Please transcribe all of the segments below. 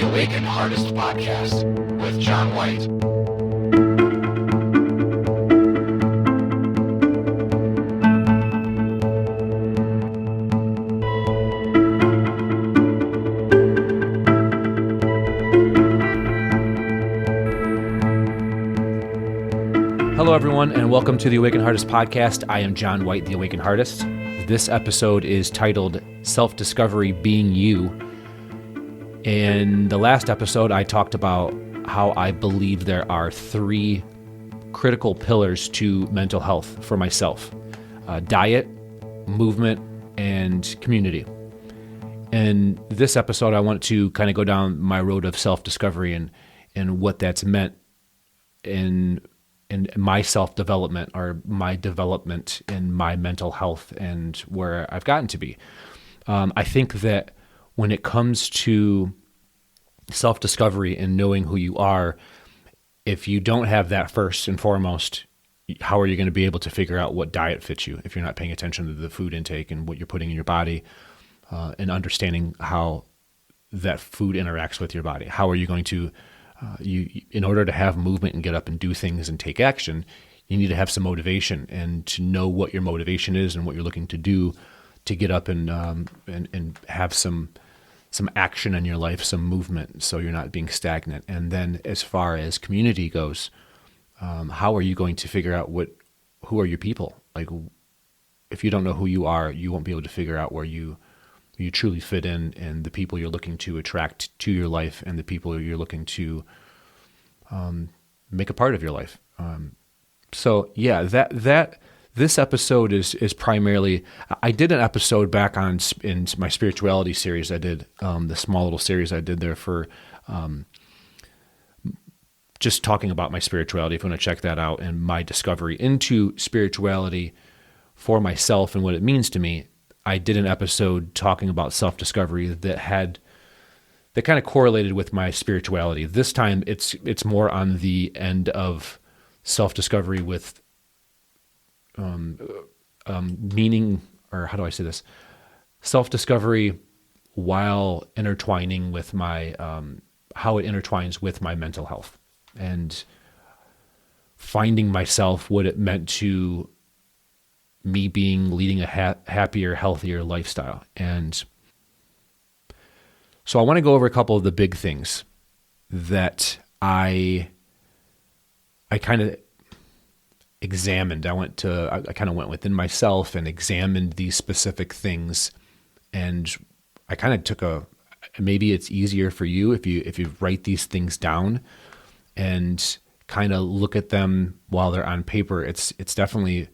Awaken Hardest podcast with John White. Hello, everyone, and welcome to the Awaken Hardest podcast. I am John White, the Awaken Hardest. This episode is titled Self-Discovery Being You. In the last episode, I talked about how I believe there are three critical pillars to mental health for myself: diet, movement, and community. In this episode, I want to kind of go down my road of self-discovery and what that's meant in my self-development or my development in my mental health and where I've gotten to be. I think that when it comes to self-discovery and knowing who you are, if you don't have that first and foremost, how are you going to be able to figure out what diet fits you if you're not paying attention to the food intake and what you're putting in your body and understanding how that food interacts with your body? How are you going to in order to have movement and get up and do things and take action, you need to have some motivation and to know what your motivation is and what you're looking to do to get up and have some action in your life, some movement, so you're not being stagnant. And then as far as community goes, how are you going to figure out who are your people? Like, if you don't know who you are, you won't be able to figure out where you truly fit in, and the people you're looking to attract to your life and the people you're looking to make a part of your life. So yeah, this episode is primarily, I did an episode back in my spirituality series. I did the small little series I did there for just talking about my spirituality. If you want to check that out and my discovery into spirituality for myself and what it means to me, I did an episode talking about self-discovery that kind of correlated with my spirituality. This time it's more on the end of self-discovery with meaning, or how do I say this? Self-discovery while intertwining with my how it intertwines with my mental health and finding myself, what it meant to me leading a happier, healthier lifestyle. And so I want to go over a couple of the big things that I kind of examined. I kind of went within myself and examined these specific things. And I kind of took maybe it's easier for you if you write these things down and kind of look at them while they're on paper. It's definitely,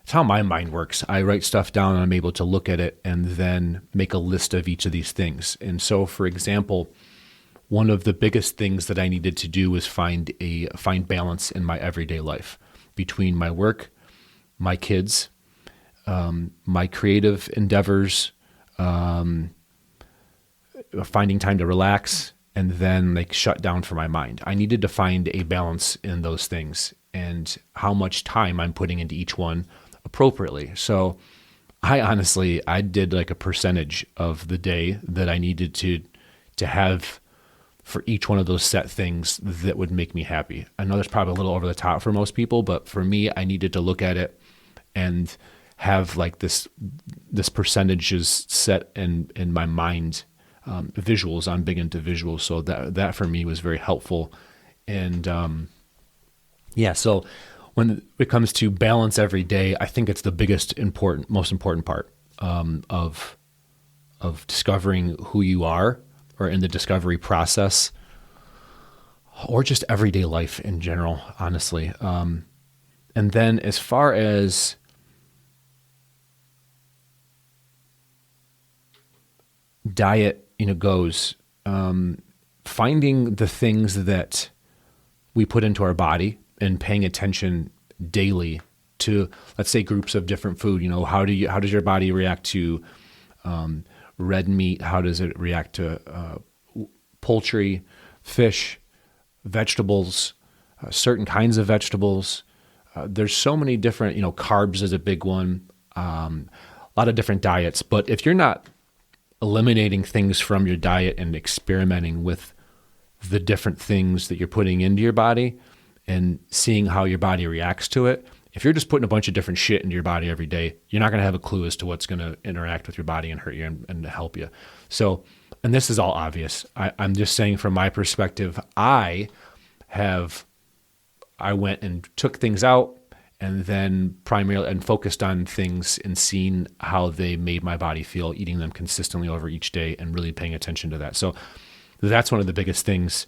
it's how my mind works. I write stuff down and I'm able to look at it and then make a list of each of these things. And so, for example, one of the biggest things that I needed to do was find balance in my everyday life between my work, my kids, my creative endeavors, finding time to relax, and then shut down for my mind. I needed to find a balance in those things and how much time I'm putting into each one appropriately. So I did a percentage of the day that I needed to have for each one of those set things that would make me happy. I know that's probably a little over the top for most people, but for me, I needed to look at it and have this percentages set in my mind, visuals. I'm big into visuals, so that for me was very helpful. And so when it comes to balance every day, I think it's the most important part of discovering who you are, or in the discovery process, or just everyday life in general, honestly. And then as far as diet, goes, finding the things that we put into our body and paying attention daily to, let's say, groups of different food. How does your body react to red meat? How does it react to poultry, fish, vegetables, certain kinds of vegetables? There's so many different, carbs is a big one. A lot of different diets. But if you're not eliminating things from your diet and experimenting with the different things that you're putting into your body and seeing how your body reacts to it. If you're just putting a bunch of different shit into your body every day, you're not going to have a clue as to what's going to interact with your body and hurt you and help you. So, and this is all obvious. I'm just saying from my perspective, I went and took things out and then primarily and focused on things and seeing how they made my body feel, eating them consistently over each day and really paying attention to that. So that's one of the biggest things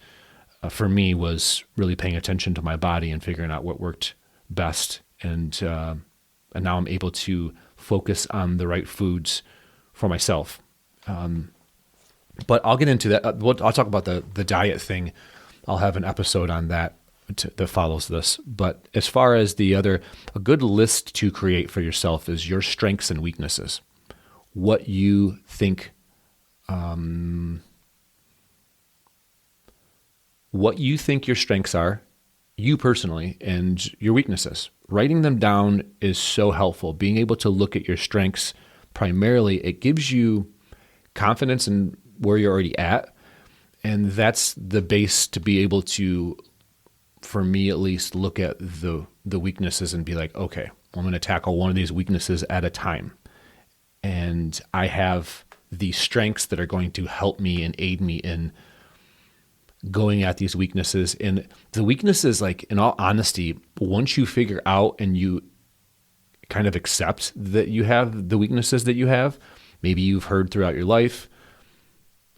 for me, was really paying attention to my body and figuring out what worked best. And now I'm able to focus on the right foods for myself. But I'll get into that. I'll talk about the diet thing. I'll have an episode on that that follows this. But as far as a good list to create for yourself is your strengths and weaknesses. What you think, your strengths are, you personally, and your weaknesses. Writing them down is so helpful. Being able to look at your strengths primarily, it gives you confidence in where you're already at. And that's the base to be able to, for me at least, look at the weaknesses and be like, okay, I'm going to tackle one of these weaknesses at a time. And I have these strengths that are going to help me and aid me in going at these weaknesses. And the weaknesses, like, in all honesty, once you figure out and you kind of accept that you have the weaknesses that you have, maybe you've heard throughout your life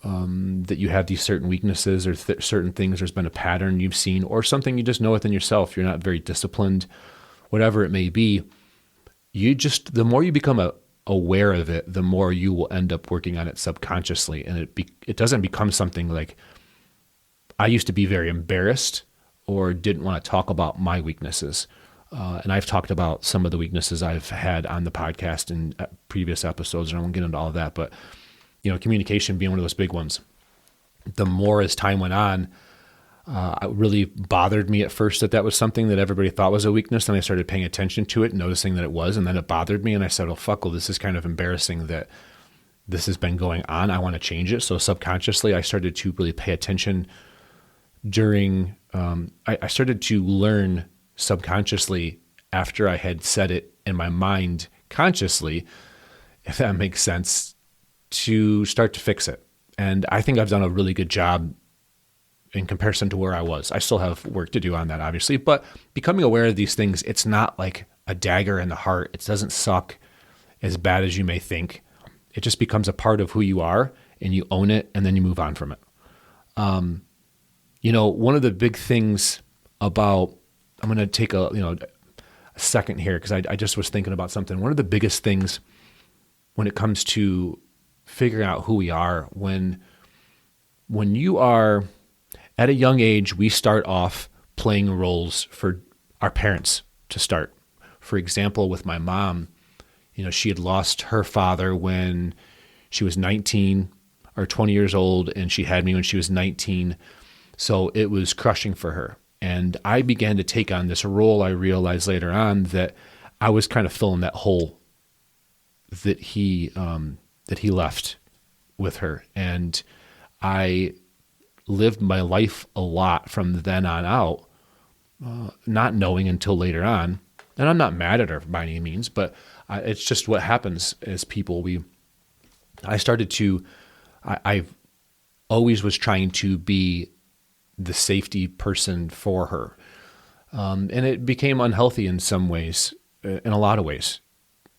that you have these certain weaknesses or certain things, there's been a pattern you've seen or something you just know within yourself, you're not very disciplined, whatever it may be, the more you become aware of it, the more you will end up working on it subconsciously. And it doesn't become something like, I used to be very embarrassed or didn't want to talk about my weaknesses. And I've talked about some of the weaknesses I've had on the podcast in previous episodes, and I won't get into all of that, but communication being one of those big ones. The more as time went on, it really bothered me at first that was something that everybody thought was a weakness. And I started paying attention to it, noticing that it was, and then it bothered me. And I said, this is kind of embarrassing that this has been going on. I want to change it. So subconsciously, I started to really pay attention I started to learn subconsciously after I had said it in my mind consciously, if that makes sense, to start to fix it. And I think I've done a really good job in comparison to where I was. I still have work to do on that, obviously, but becoming aware of these things, it's not like a dagger in the heart. It doesn't suck as bad as you may think. It just becomes a part of who you are, and you own it, and then you move on from it. One of the big things about, I'm going to take a second here because I just was thinking about something. One of the biggest things when it comes to figuring out who we are, when you are at a young age, we start off playing roles for our parents to start. For example, with my mom, she had lost her father when she was 19 or 20 years old, and she had me when she was 19. So it was crushing for her. And I began to take on this role. I realized later on that I was kind of filling that hole that he left with her. And I lived my life a lot from then on out, not knowing until later on. And I'm not mad at her by any means, but it's just what happens as people. I always was trying to be the safety person for her. And it became unhealthy in some ways, in a lot of ways,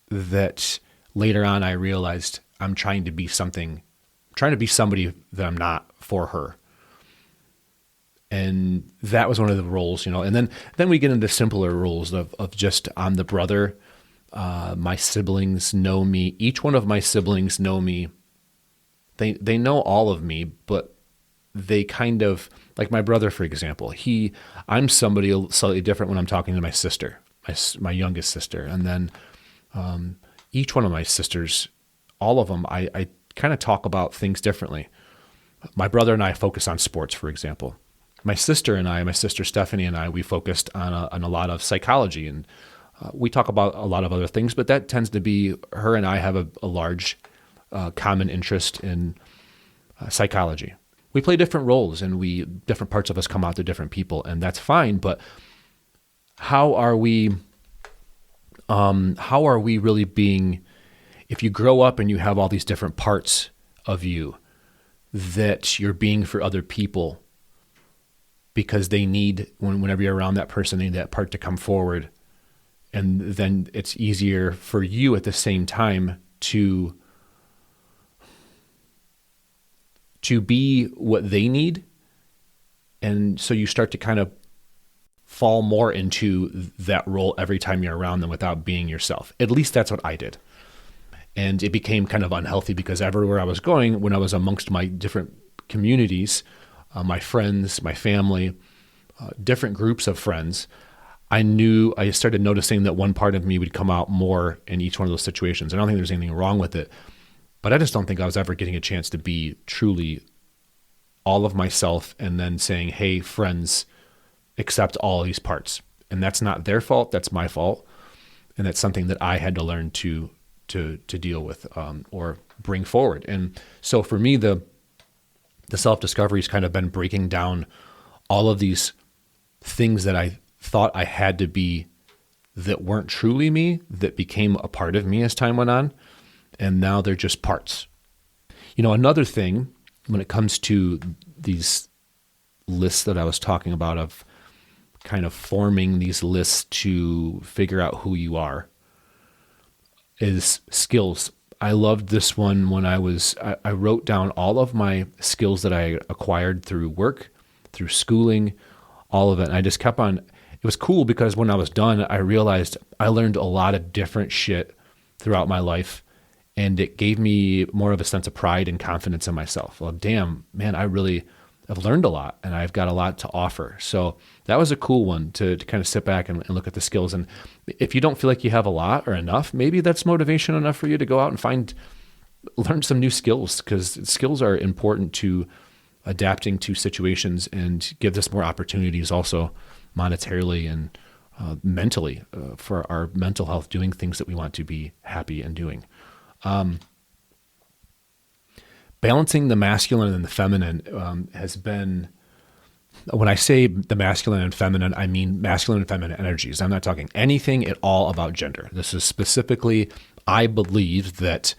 that later on I realized I'm trying to be somebody that I'm not for her. And that was one of the roles, and then we get into simpler roles of just, I'm the brother. My siblings know me. Each one of my siblings know me. They know all of me, but they kind of, like my brother, for example, I'm somebody slightly different when I'm talking to my sister, my youngest sister. And then each one of my sisters, all of them, I kind of talk about things differently. My brother and I focus on sports, for example. My sister Stephanie and I, we focused on a lot of psychology, and we talk about a lot of other things, but that tends to be, her and I have a large common interest in psychology. We play different roles, and different parts of us come out to different people, and that's fine. But how are we really being? If you grow up and you have all these different parts of you that you're being for other people, because they need, whenever you're around that person, they need that part to come forward, and then it's easier for you at the same time to be what they need. And so you start to kind of fall more into that role every time you're around them without being yourself. At least that's what I did. And it became kind of unhealthy because everywhere I was going, when I was amongst my different communities, my friends, my family, different groups of friends, I started noticing that one part of me would come out more in each one of those situations. I don't think there's anything wrong with it, but I just don't think I was ever getting a chance to be truly all of myself and then saying, hey, friends, accept all these parts. And that's not their fault, that's my fault. And that's something that I had to learn to deal with or bring forward. And so for me, the self-discovery has kind of been breaking down all of these things that I thought I had to be that weren't truly me, that became a part of me as time went on. And now they're just parts. Another thing when it comes to these lists that I was talking about, of kind of forming these lists to figure out who you are, is skills. I loved this one when I wrote down all of my skills that I acquired through work, through schooling, all of it. And I just kept on. It was cool because when I was done, I realized I learned a lot of different shit throughout my life. And it gave me more of a sense of pride and confidence in myself. Well, damn, man, I really have learned a lot and I've got a lot to offer. So that was a cool one to kind of sit back and look at the skills. And if you don't feel like you have a lot or enough, maybe that's motivation enough for you to go out and learn some new skills, because skills are important to adapting to situations and gives us more opportunities also monetarily and mentally for our mental health, doing things that we want to be happy and doing. Balancing the masculine and the feminine has been, when I say the masculine and feminine, I mean masculine and feminine energies. I'm not talking anything at all about gender. This is specifically, I believe that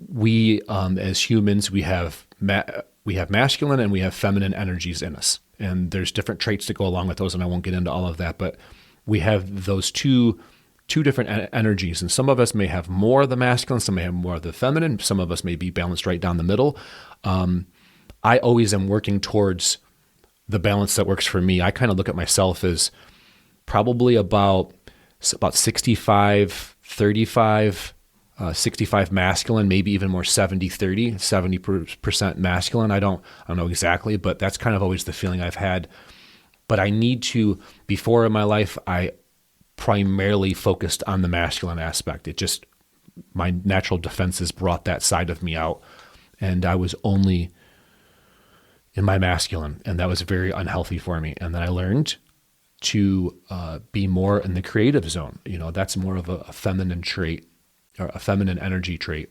we as humans, we have masculine and we have feminine energies in us. And there's different traits that go along with those, and I won't get into all of that, but we have those two different energies, and some of us may have more of the masculine, some may have more of the feminine, some of us may be balanced right down the middle. I always am working towards the balance that works for me. I kind of look at myself as probably about 65, 35, 65 masculine, maybe even more 70-30, 70% masculine. I don't know exactly, but that's kind of always the feeling I've had. But I need to, before in my life, I primarily focused on the masculine aspect. It just, my natural defenses brought that side of me out, and I was only in my masculine, and that was very unhealthy for me. And then I learned to be more in the creative zone. That's more of a feminine trait, or a feminine energy trait,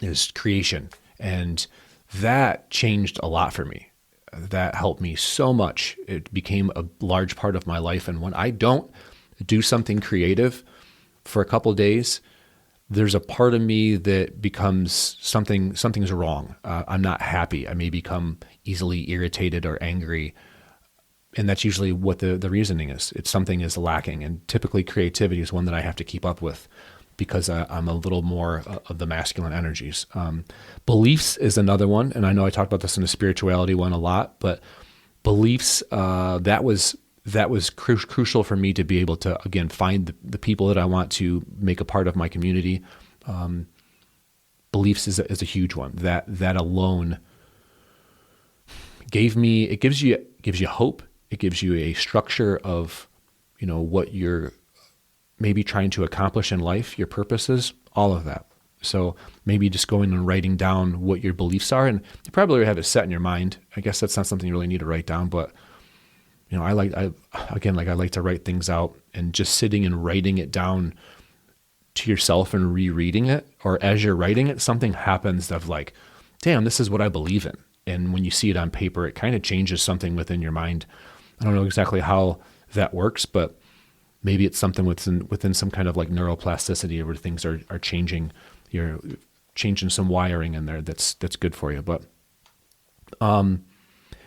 is creation. And that changed a lot for me. That helped me so much. It became a large part of my life. And when I don't do something creative for a couple of days, there's a part of me that becomes something's wrong. I'm not happy. I may become easily irritated or angry. And that's usually what the reasoning is. It's something is lacking. And typically creativity is one that I have to keep up with, because I'm a little more of the masculine energies. Beliefs is another one. And I know I talked about this in the spirituality one a lot, but beliefs, that was crucial for me to be able to, again, find the people that I want to make a part of my community. Beliefs is a huge one. That alone gives you hope. It gives you a structure of, what you're maybe trying to accomplish in life, your purposes, all of that. So maybe just going and writing down what your beliefs are, and you probably already have it set in your mind. I guess that's not something you really need to write down, but I like to write things out, and just sitting and writing it down to yourself and rereading it, or as you're writing it, something happens of like, damn, this is what I believe in. And when you see it on paper, it kind of changes something within your mind. I don't know exactly how that works, but maybe it's something within some kind of like neuroplasticity where things are changing. You're changing some wiring in there that's good for you. But and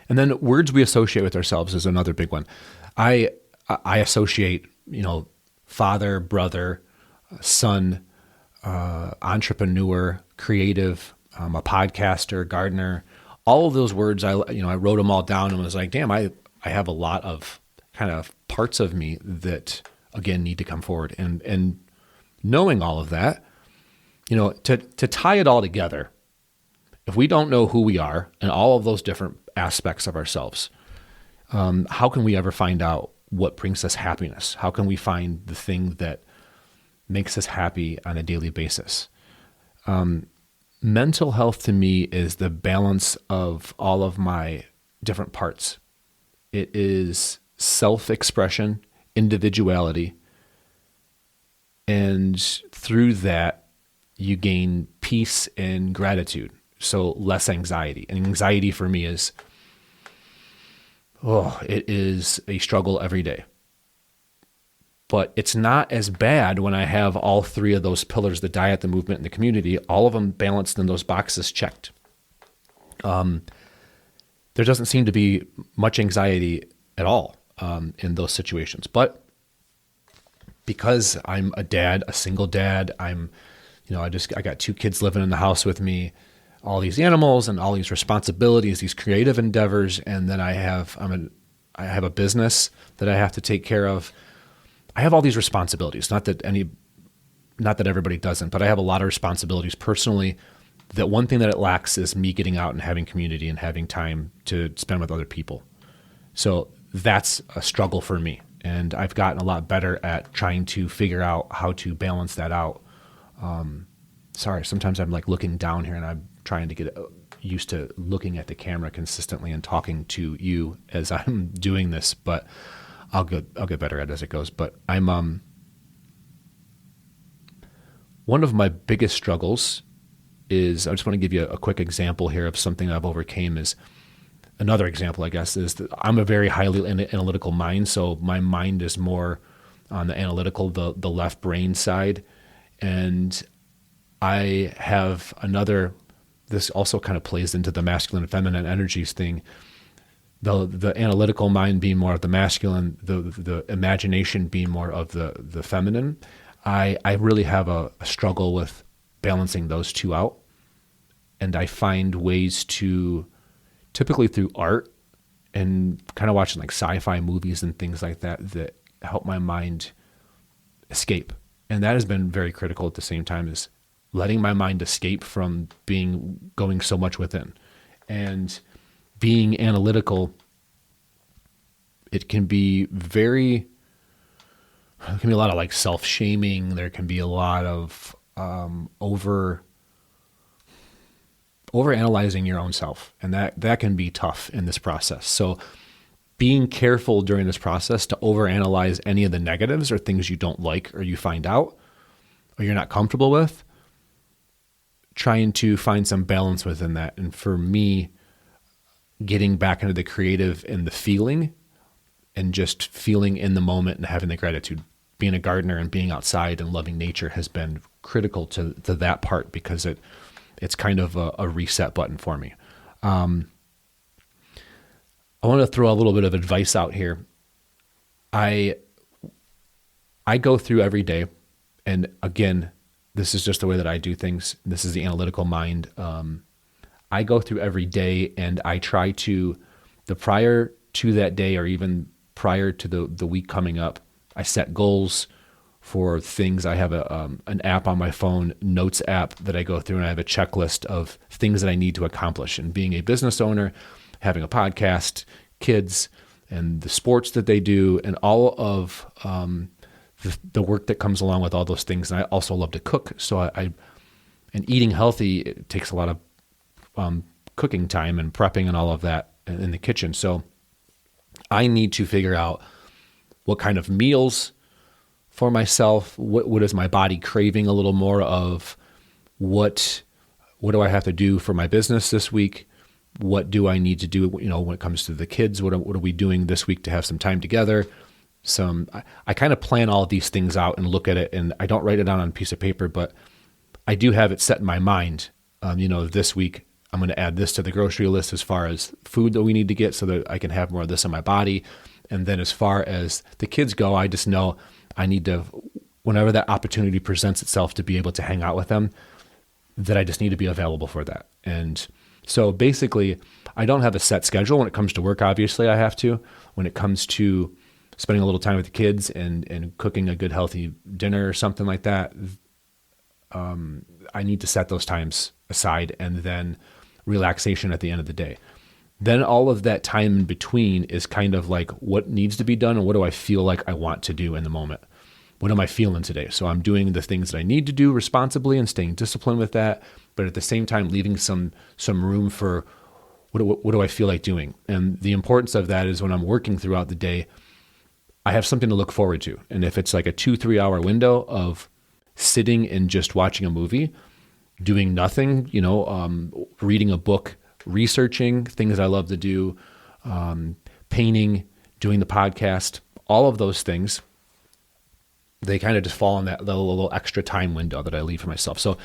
then words we associate with ourselves is another big one. I associate, father, brother, son, entrepreneur, creative, a podcaster, gardener, all of those words. I wrote them all down and was like, damn, I have a lot of kind of parts of me that again need to come forward. And knowing all of that, to tie it all together, if we don't know who we are and all of those different aspects of ourselves, how can we ever find out what brings us happiness? How can we find the thing that makes us happy on a daily basis? Mental health to me is the balance of all of my different parts. It is self-expression, individuality, and through that, you gain peace and gratitude. So less anxiety. And anxiety for me is, it is a struggle every day. But it's not as bad when I have all three of those pillars, the diet, the movement, and the community, all of them balanced and those boxes checked. There doesn't seem to be much anxiety at all in those situations. But because I'm a dad, a single dad, I got 2 kids living in the house with me, all these animals and all these responsibilities, these creative endeavors, and then I have a business that I have to take care of. I have all these responsibilities, not that everybody doesn't, but I have a lot of responsibilities personally. That one thing that it lacks is me getting out and having community and having time to spend with other people. So that's a struggle for me. And I've gotten a lot better at trying to figure out how to balance that out. Sometimes I'm like looking down here and I'm trying to get used to looking at the camera consistently and talking to you as I'm doing this, but I'll get better at it as it goes. But I'm one of my biggest struggles is, I just want to give you a quick example here of something I've overcame. Is another example, I guess, is that I'm a very highly analytical mind. So my mind is more on the analytical, the left brain side. And I have this also kind of plays into the masculine and feminine energies thing. The analytical mind being more of the masculine, the imagination being more of the feminine. I really have a struggle with balancing those two out. And I find ways to, typically through art and kind of watching like sci-fi movies and things like that help my mind escape. And that has been very critical at the same time, is letting my mind escape from going so much within. And being analytical, it can be a lot of like self-shaming. There can be a lot of over-analyzing your own self. And that can be tough in this process. So being careful during this process to overanalyze any of the negatives or things you don't like or you find out or you're not comfortable with, trying to find some balance within that. And for me, getting back into the creative and the feeling and just feeling in the moment and having the gratitude, being a gardener and being outside and loving nature has been critical to that part, because it's kind of a reset button for me. I want to throw a little bit of advice out here. I go through every day, and again, this is just the way that I do things. This is the analytical mind. I go through every day and I try to, prior to that day or even prior to the week coming up, I set goals for things. I have an app on my phone, notes app, that I go through, and I have a checklist of things that I need to accomplish. And being a business owner, having a podcast, kids, and the sports that they do, and all of the work that comes along with all those things. And I also love to cook. So and eating healthy, it takes a lot of cooking time and prepping and all of that in the kitchen. So I need to figure out what kind of meals for myself. What is my body craving a little more of? What do I have to do for my business this week? What do I need to do, when it comes to the kids? What are we doing this week to have some time together? I kind of plan all of these things out and look at it, and I don't write it down on a piece of paper, but I do have it set in my mind. This week I'm going to add this to the grocery list as far as food that we need to get so that I can have more of this in my body. And then as far as the kids go, I just know I need to, whenever that opportunity presents itself to be able to hang out with them, that I just need to be available for that. And so basically, I don't have a set schedule when it comes to work. Obviously, I have to. When it comes to spending a little time with the kids and cooking a good, healthy dinner or something like that, I need to set those times aside, and then relaxation at the end of the day. Then all of that time in between is kind of like what needs to be done and what do I feel like I want to do in the moment. What am I feeling today? So I'm doing the things that I need to do responsibly and staying disciplined with that, but at the same time leaving some room for what do I feel like doing? And the importance of that is when I'm working throughout the day, I have something to look forward to. And if it's like a 2-3 hour window of sitting and just watching a movie, doing nothing, reading a book, researching things I love to do, painting, doing the podcast, all of those things, they kind of just fall in that little extra time window that I leave for myself. So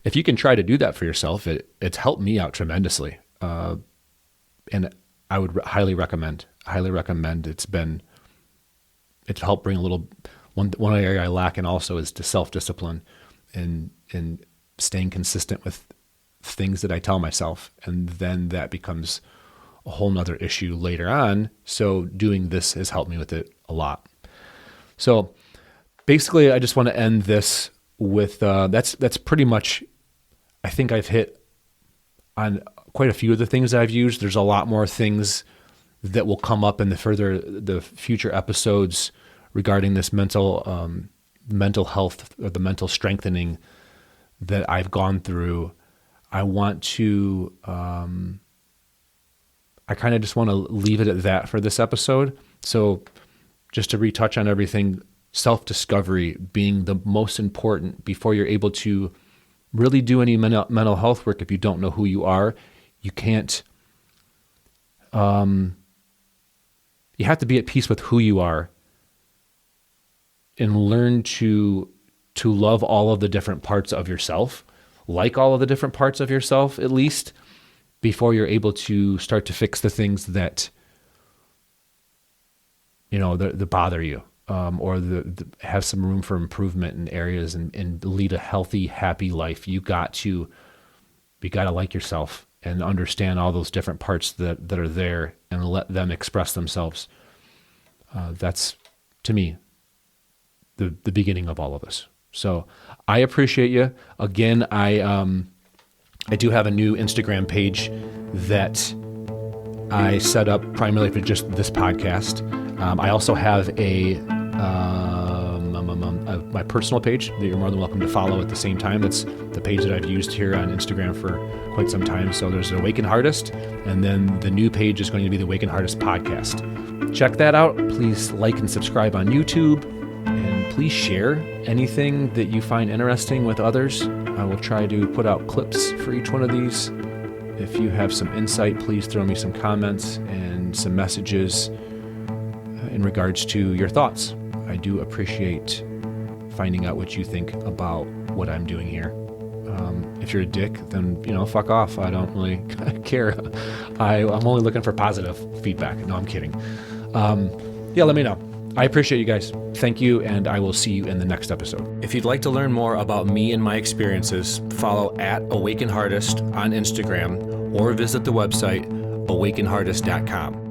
if you can try to do that for yourself, it's helped me out tremendously. And I would highly recommend. It's helped bring a little, one area I lack in also is to self-discipline and staying consistent with things that I tell myself. And then that becomes a whole nother issue later on. So doing this has helped me with it a lot. So basically, I just want to end this with, that's pretty much, I think I've hit on quite a few of the things I've used. There's a lot more things that will come up in the future episodes regarding this mental health or the mental strengthening that I've gone through. I want to, I kind of just want to leave it at that for this episode. So just to retouch on everything, self-discovery being the most important before you're able to really do any mental health work. If you don't know who you are, you can't, you have to be at peace with who you are and learn to love all of the different parts of yourself, like all of the different parts of yourself, at least, before you're able to start to fix the things that, that bother you, or have some room for improvement in areas and lead a healthy, happy life. You got to like yourself and understand all those different parts that are there and let them express themselves. That's, to me, the beginning of all of this. So I appreciate you. Again, I do have a new Instagram page that I set up primarily for just this podcast. I also have my personal page that you're more than welcome to follow at the same time. That's the page that I've used here on Instagram for quite some time. So there's Awaken Hardest, and then the new page is going to be the Awaken Hardest podcast. Check that out. Please like and subscribe on YouTube, and please share anything that you find interesting with others. I will try to put out clips for each one of these. If you have some insight, please throw me some comments and some messages in regards to your thoughts. I do appreciate finding out what you think about what I'm doing here. If you're a dick, then, fuck off. I don't really care. I'm only looking for positive feedback. No, I'm kidding. Let me know. I appreciate you guys. Thank you, and I will see you in the next episode. If you'd like to learn more about me and my experiences, follow @AwakenHardest on Instagram or visit the website awakenhardest.com.